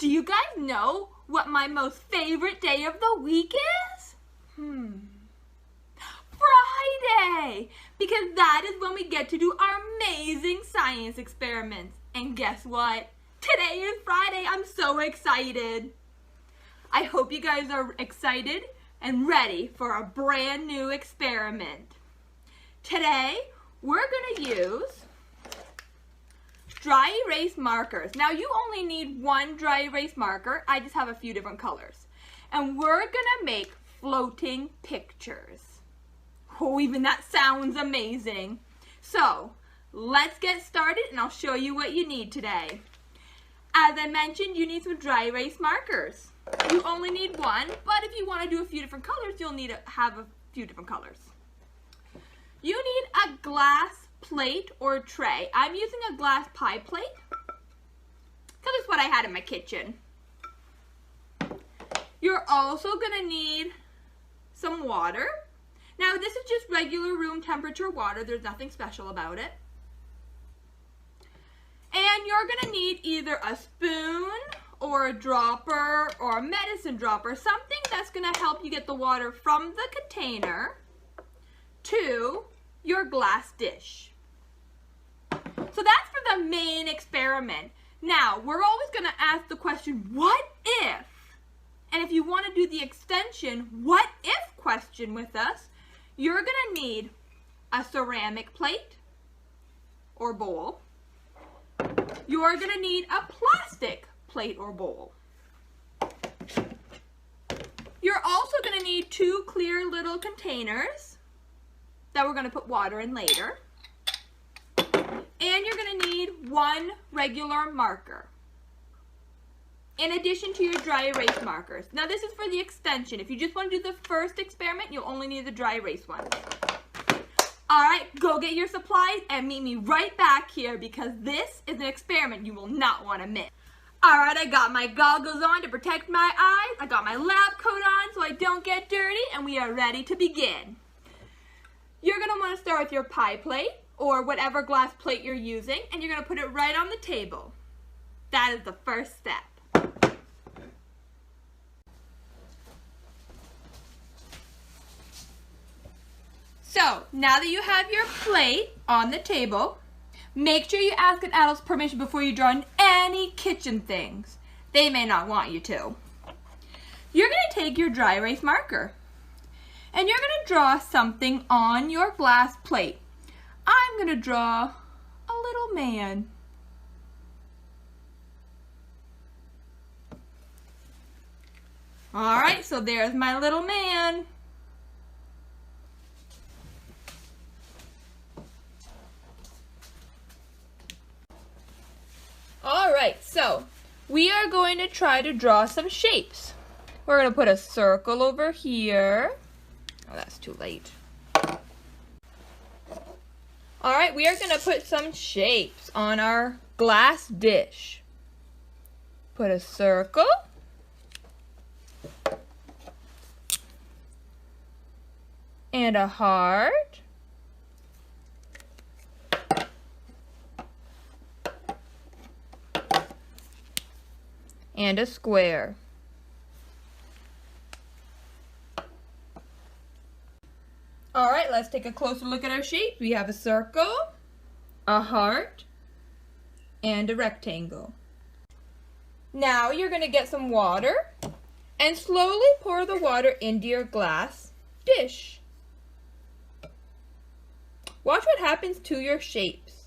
Do you guys know what my most favorite day of the week is? Friday! Because that is when we get to do our amazing science experiments. And guess what? Today is Friday. I'm so excited. I hope you guys are excited and ready for a brand new experiment. Today, we're going to use dry erase markers. Now, you only need one dry erase marker. I just have a few different colors. And we're going to make floating pictures. Oh, even that sounds amazing. So, let's get started and I'll show you what you need today. As I mentioned, you need some dry erase markers. You only need one, but if you want to do a few different colors, you'll need to have a few different colors. You need a glass plate or tray. I'm using a glass pie plate because it's what I had in my kitchen. You're also going to need some water. Now, this is just regular room temperature water. There's nothing special about it. And you're going to need either a spoon or a dropper or a medicine dropper, something that's going to help you get the water from the container to your glass dish. So that's for the main experiment. Now, we're always going to ask the question, what if? And if you want to do the extension, what if question with us, you're going to need a ceramic plate or bowl. You're going to need a plastic plate or bowl. You're also going to need two clear little containers that we're going to put water in later. And you're going to need one regular marker, in addition to your dry erase markers. Now this is for the extension. If you just want to do the first experiment, you'll only need the dry erase one. Alright, go get your supplies and meet me right back here because this is an experiment you will not want to miss. Alright, I got my goggles on to protect my eyes. I got my lab coat on so I don't get dirty, and we are ready to begin. You're going to want to start with your pie plate or whatever glass plate you're using, and you're going to put it right on the table. That is the first step. So, now that you have your plate on the table, make sure you ask an adult's permission before you draw in any kitchen things. They may not want you to. You're going to take your dry erase marker, and you're going to draw something on your glass plate. I'm going to draw a little man. Alright, so there's my little man. Alright, so we are going to try to draw some shapes. We're going to put a circle over here. Oh, that's too late. Alright, we are going to put some shapes on our glass dish. Put a circle. And a heart. And a square. Alright, let's take a closer look at our shape. We have a circle, a heart, and a rectangle. Now you're going to get some water and slowly pour the water into your glass dish. Watch what happens to your shapes.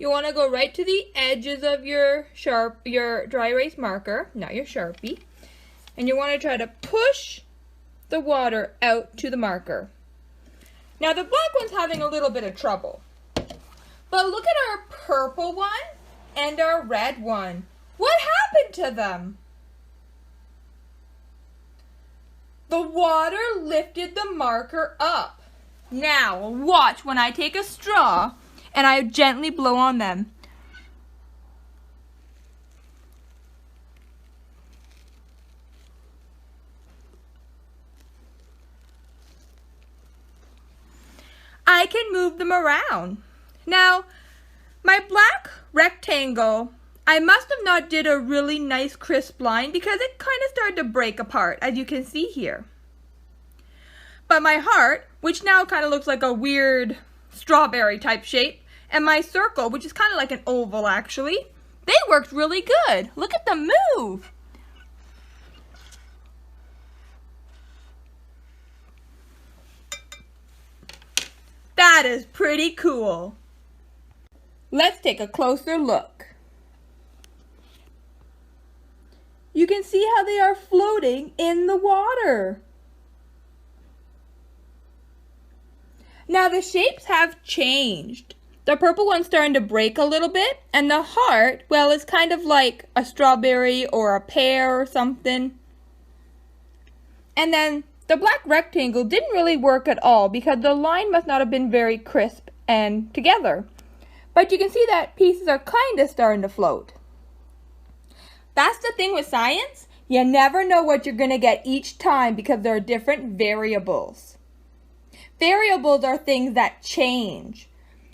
you want to go right to the edges of your dry erase marker, not your Sharpie, and you want to try to push the water out to the marker. Now the black one's having a little bit of trouble, but look at our purple one and our red one. What happened to them? The water lifted the marker up. Now watch when I take a straw and I gently blow on them. I can move them around. Now, my black rectangle, I must have not did a really nice crisp line because it kind of started to break apart, as you can see here. But my heart, which now kind of looks like a weird strawberry type shape, and my circle, which is kind of like an oval actually, they worked really good. Look at them move. That is pretty cool. Let's take a closer look. You can see how they are floating in the water. Now the shapes have changed. The purple one's starting to break a little bit, and the heart, well, it's kind of like a strawberry or a pear or something. And then the black rectangle didn't really work at all because the line must not have been very crisp and together. But you can see that pieces are kind of starting to float. That's the thing with science. You never know what you're going to get each time because there are different variables. Variables are things that change.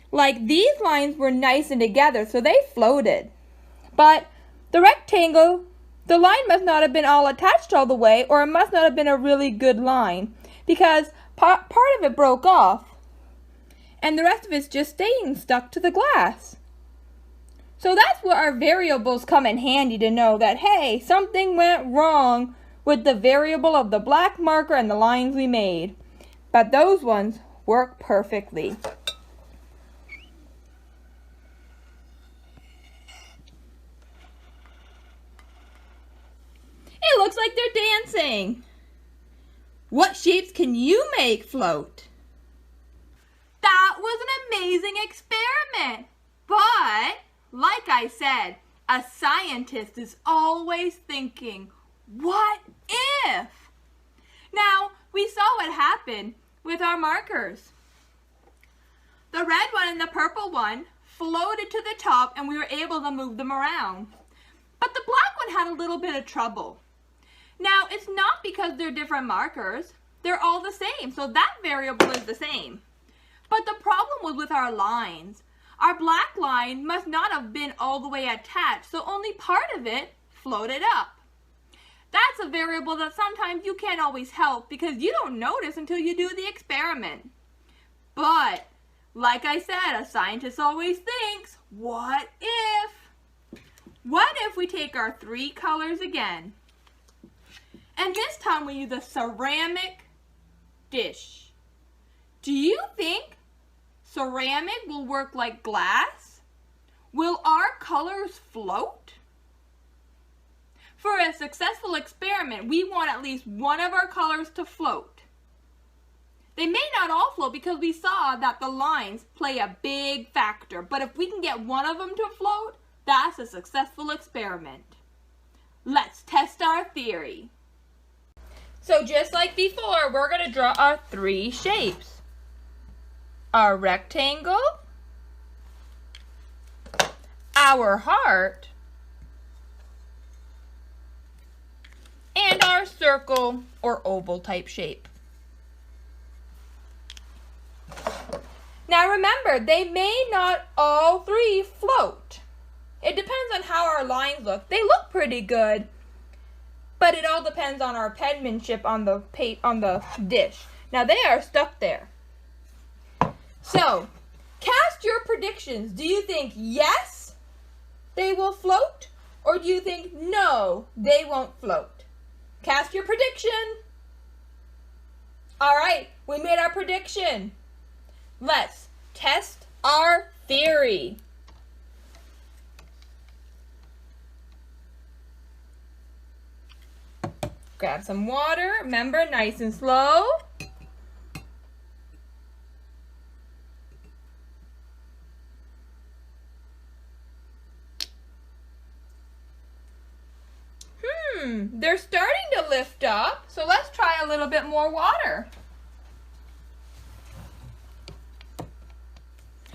Like these lines were nice and together, so they floated. But the rectangle, the line must not have been all attached all the way, or it must not have been a really good line because part of it broke off and the rest of it's just staying stuck to the glass. So that's where our variables come in handy to know that, hey, something went wrong with the variable of the black marker and the lines we made. But those ones work perfectly. It looks like they're dancing. What shapes can you make float? That was an amazing experiment. But, like I said, a scientist is always thinking, what if? Now, we saw what happened with our markers. The red one and the purple one floated to the top and we were able to move them around. But the black one had a little bit of trouble. Now, it's not because they're different markers. They're all the same, so that variable is the same. But the problem was with our lines. Our black line must not have been all the way attached, so only part of it floated up. That's a variable that sometimes you can't always help because you don't notice until you do the experiment. But, like I said, a scientist always thinks, what if? What if we take our three colors again? And this time we use a ceramic dish. Do you think ceramic will work like glass? Will our colors float? For a successful experiment, we want at least one of our colors to float. They may not all float because we saw that the lines play a big factor, but if we can get one of them to float, that's a successful experiment. Let's test our theory. So just like before, we're going to draw our three shapes. Our rectangle, our heart, and our circle or oval type shape. Now remember, they may not all three float. It depends on how our lines look. They look pretty good, but it all depends on our penmanship on the dish. Now they are stuck there. So, cast your predictions. Do you think yes, they will float? Or do you think no, they won't float? Cast your prediction. Alright, we made our prediction. Let's test our theory. Grab some water. Remember, nice and slow. They're starting to lift up, so let's try a little bit more water.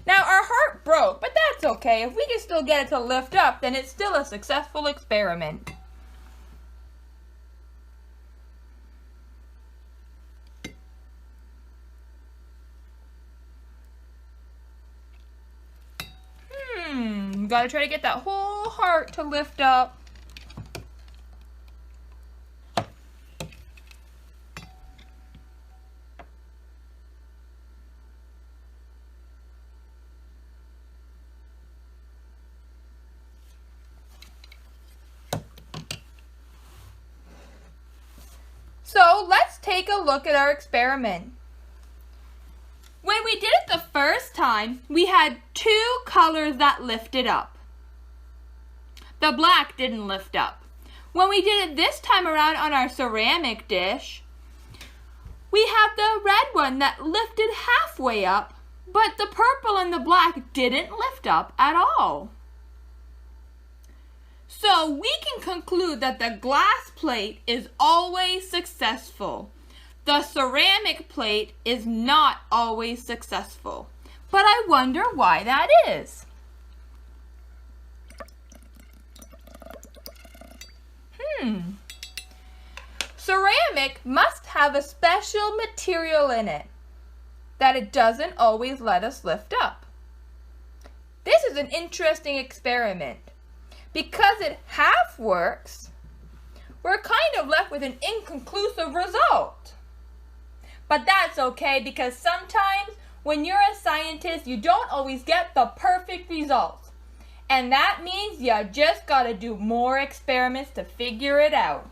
Now our heart broke, but that's okay. If we can still get it to lift up, then it's still a successful experiment. Gotta try to get that whole heart to lift up. So let's take a look at our experiment. When we did it the first time, we had two colors that lifted up. The black didn't lift up. When we did it this time around on our ceramic dish, we have the red one that lifted halfway up, but the purple and the black didn't lift up at all. So we can conclude that the glass plate is always successful. The ceramic plate is not always successful. But I wonder why that is. Ceramic must have a special material in it that it doesn't always let us lift up. This is an interesting experiment. Because it half works, we're kind of left with an inconclusive result. But that's okay, because sometimes when you're a scientist, you don't always get the perfect results. And that means you just gotta do more experiments to figure it out.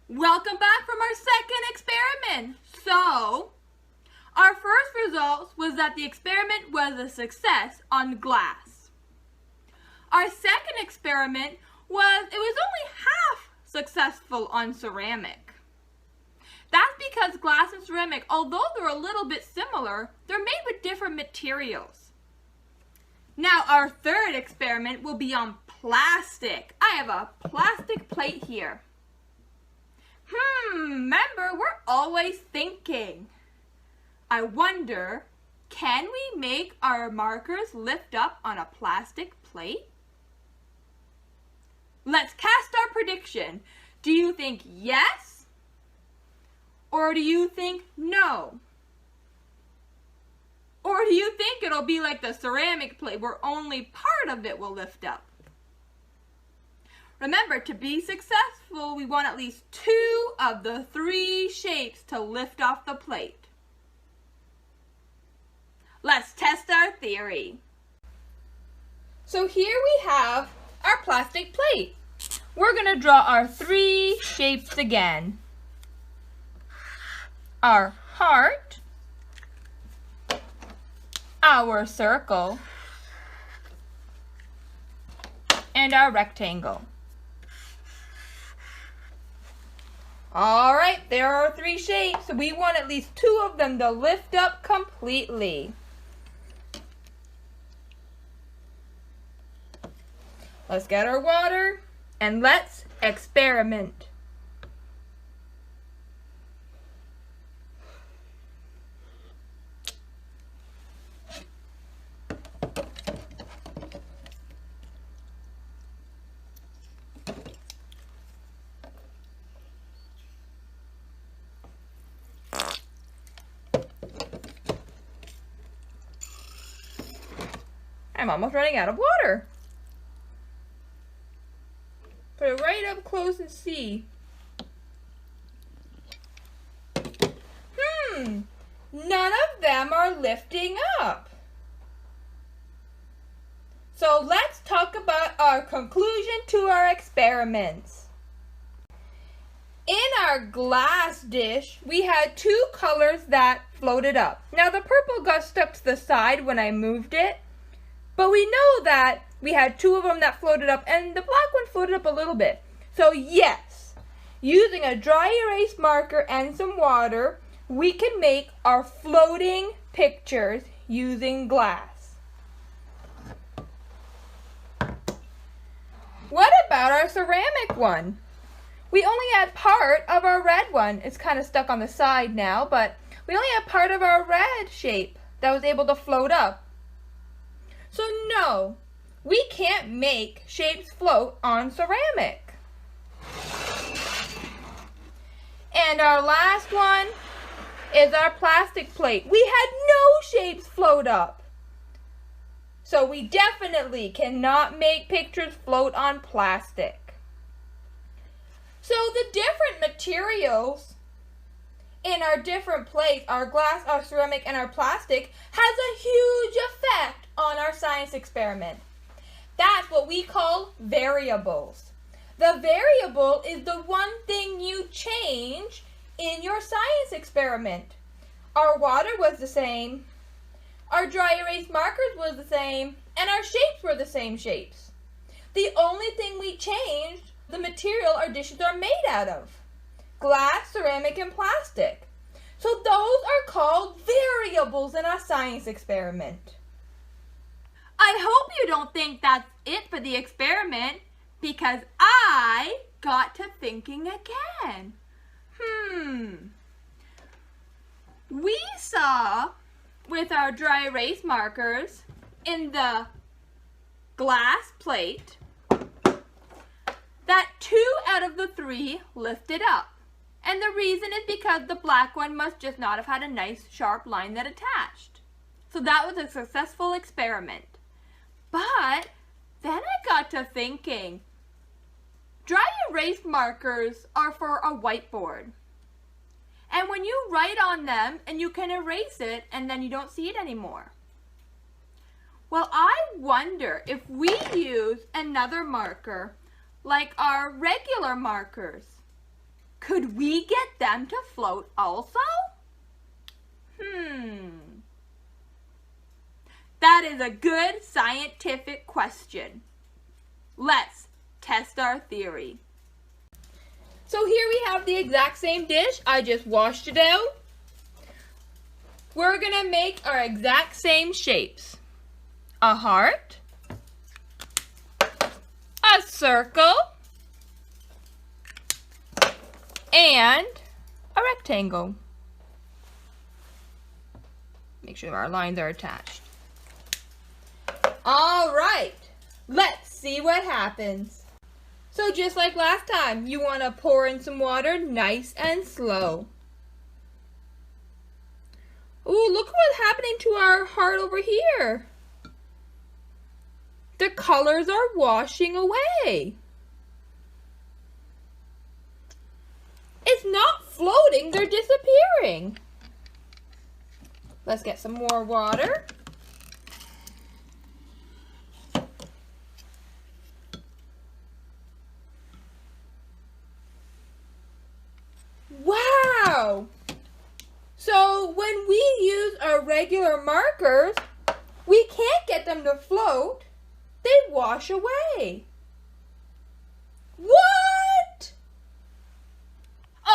Welcome back from our second experiment. So, our first result was that the experiment was a success on glass. Our second experiment was it was only half successful on ceramic. That's because glass and ceramic, although they're a little bit similar, they're made with different materials. Now our third experiment will be on plastic. I have a plastic plate here. Remember, we're always thinking. I wonder, can we make our markers lift up on a plastic plate? Let's cast our prediction. Do you think yes? Or do you think no? Or do you think it'll be like the ceramic plate where only part of it will lift up? Remember, to be successful, we want at least 2 of the 3 shapes to lift off the plate. Let's test our theory. So here we have our plastic plate. We're going to draw our 3 shapes again. Our heart, our circle, and our rectangle. All right, there are 3 shapes. So we want at least 2 of them to lift up completely. Let's get our water and let's experiment. I'm almost running out of water. Put it right up close and see. None of them are lifting up. So let's talk about our conclusion to our experiments. In our glass dish, we had 2 colors that floated up. Now the purple got stuck to the side when I moved it, but we know that We had 2 of them that floated up, and the black one floated up a little bit. So yes, using a dry erase marker and some water, we can make our floating pictures using glass. What about our ceramic one? We only had part of our red one. It's kind of stuck on the side now, but we only had part of our red shape that was able to float up. So no, we can't make shapes float on ceramic. And our last one is our plastic plate. We had no shapes float up. So we definitely cannot make pictures float on plastic. So the different materials in our different plates, our glass, our ceramic, and our plastic, has a huge effect on our science experiment. That's what we call variables. The variable is the one thing you change in your science experiment. Our water was the same, our dry erase markers was the same, and our shapes were the same shapes. The only thing we changed, the material our dishes are made out of. Glass, ceramic, and plastic. So those are called variables in our science experiment. I hope you don't think that's it for the experiment, because I got to thinking again. We saw with our dry erase markers in the glass plate that 2 out of the 3 lifted up. And the reason is because the black one must just not have had a nice sharp line that attached. So that was a successful experiment. But then I got to thinking, dry erase markers are for a whiteboard. And when you write on them and you can erase it and then you don't see it anymore. Well, I wonder if we use another marker like our regular markers, could we get them to float also? That is a good scientific question. Let's test our theory. So here we have the exact same dish. I just washed it out. We're gonna make our exact same shapes. A heart, a circle, and a rectangle. Make sure our lines are attached. All right, let's see what happens. So just like last time, you want to pour in some water nice and slow. Ooh, look what's happening to our heart over here. The colors are washing away. It's not floating, they're disappearing. Let's get some more water. Wow! So when we use our regular markers, we can't get them to float. They wash away. What?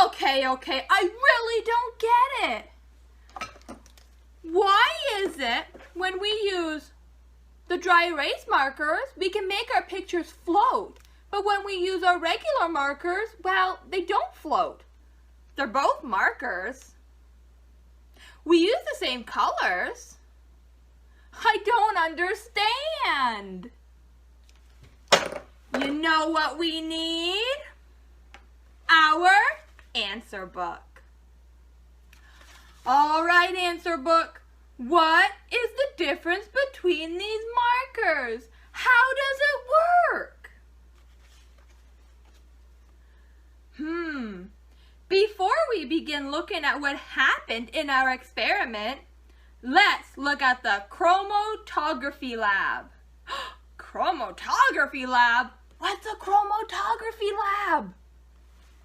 Okay, I really don't get it. Why is it when we use the dry erase markers, we can make our pictures float, but when we use our regular markers, well, they don't float. They're both markers. We use the same colors. I don't understand. You know what we need? Our answer book. All right, answer book. What is the difference between these markers? How does it work? Before we begin looking at what happened in our experiment, let's look at the Chromatography Lab. Chromatography Lab? What's a Chromatography Lab?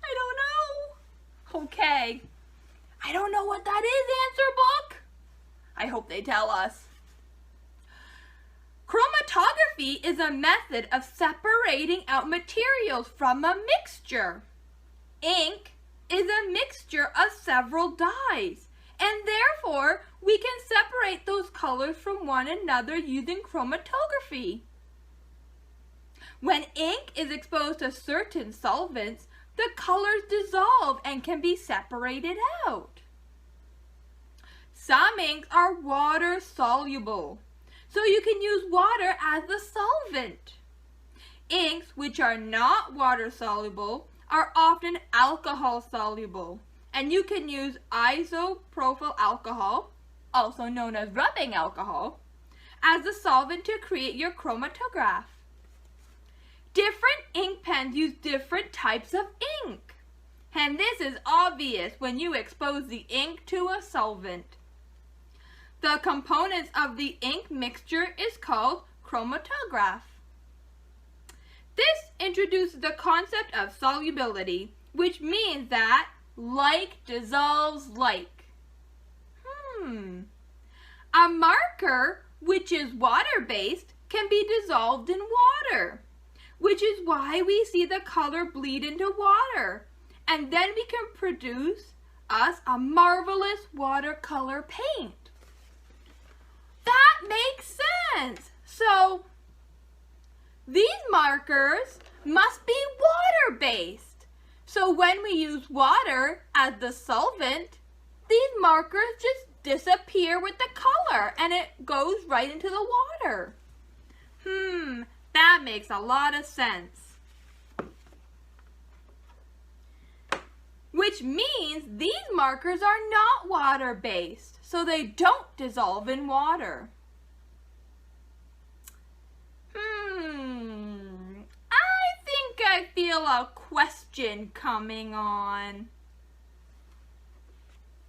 I don't know. Okay. I don't know what that is, answer book. I hope they tell us. Chromatography is a method of separating out materials from a mixture. Ink is a mixture of several dyes, and therefore we can separate those colors from one another using chromatography. When ink is exposed to certain solvents, the colors dissolve and can be separated out. Some inks are water soluble, so you can use water as the solvent. Inks which are not water soluble are often alcohol soluble, and you can use isopropyl alcohol, also known as rubbing alcohol, as the solvent to create your chromatograph. Different ink pens use different types of ink, and this is obvious when you expose the ink to a solvent. The components of the ink mixture is called chromatograph. This introduces the concept of solubility, which means that like dissolves like. A marker, which is water-based, can be dissolved in water, which is why we see the color bleed into water, and then we can produce us a marvelous watercolor paint. That makes sense. So, these markers must be water-based. So when we use water as the solvent, these markers just disappear with the color and it goes right into the water. That makes a lot of sense. Which means these markers are not water-based, so they don't dissolve in water. I feel a question coming on.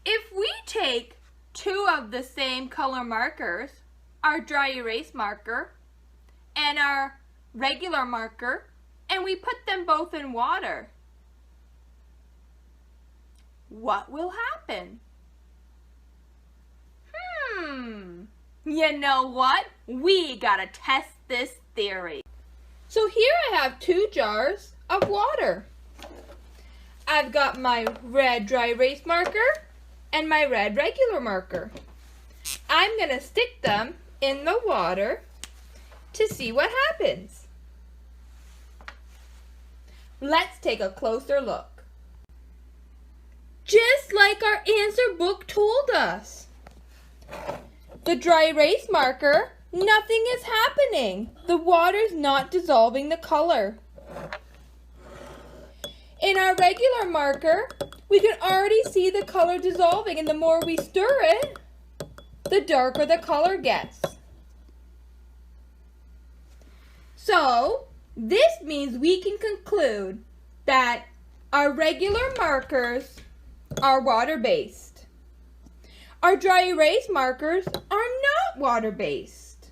If we take two of the same color markers, our dry erase marker and our regular marker, and we put them both in water, what will happen? You know what? We gotta test this theory. So here I have two jars of water. I've got my red dry erase marker and my red regular marker. I'm going to stick them in the water to see what happens. Let's take a closer look. Just like our answer book told us. The dry erase marker, nothing is happening. The water's not dissolving the color. In our regular marker, we can already see the color dissolving, and the more we stir it, the darker the color gets. So, this means we can conclude that our regular markers are water-based. Our dry erase markers are not water-based.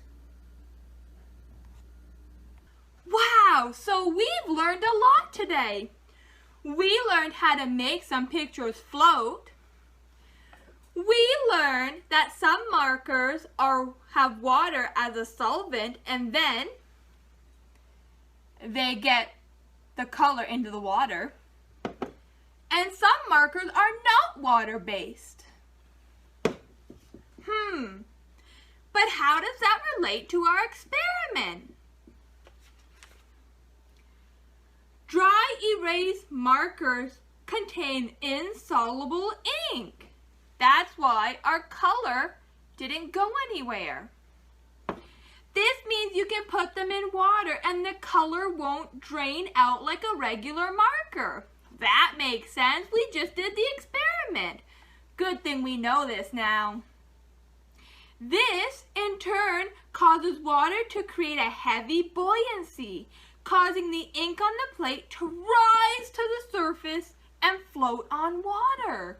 Wow, so we've learned a lot today. We learned how to make some pictures float. We learned that some markers have water as a solvent, and then they get the color into the water. And some markers are not water-based. But how does that relate to our experiment? Dry erase markers contain insoluble ink. That's why our color didn't go anywhere. This means you can put them in water and the color won't drain out like a regular marker. That makes sense. We just did the experiment. Good thing we know this now. This, in turn, causes water to create a heavy buoyancy, causing the ink on the plate to rise to the surface and float on water.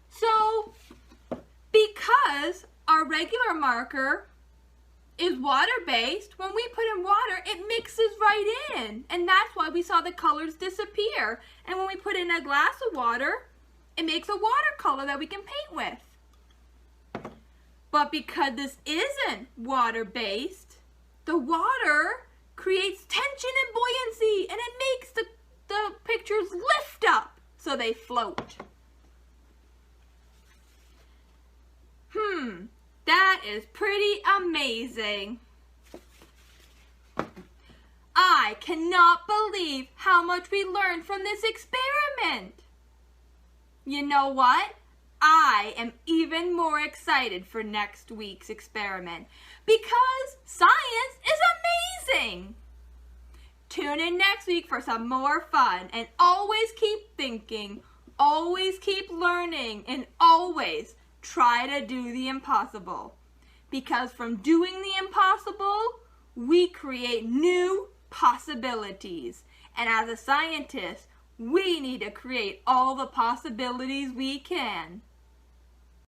So, because our regular marker is water-based, when we put in water, it mixes right in. And that's why we saw the colors disappear. And when we put in a glass of water, it makes a watercolor that we can paint with. But because this isn't water-based, the water creates tension and buoyancy, and it makes the pictures lift up so they float. That is pretty amazing. I cannot believe how much we learned from this experiment. You know what? I am even more excited for next week's experiment because science is amazing. Tune in next week for some more fun, and always keep thinking, always keep learning, and always try to do the impossible. Because from doing the impossible, we create new possibilities. And as a scientist, we need to create all the possibilities we can.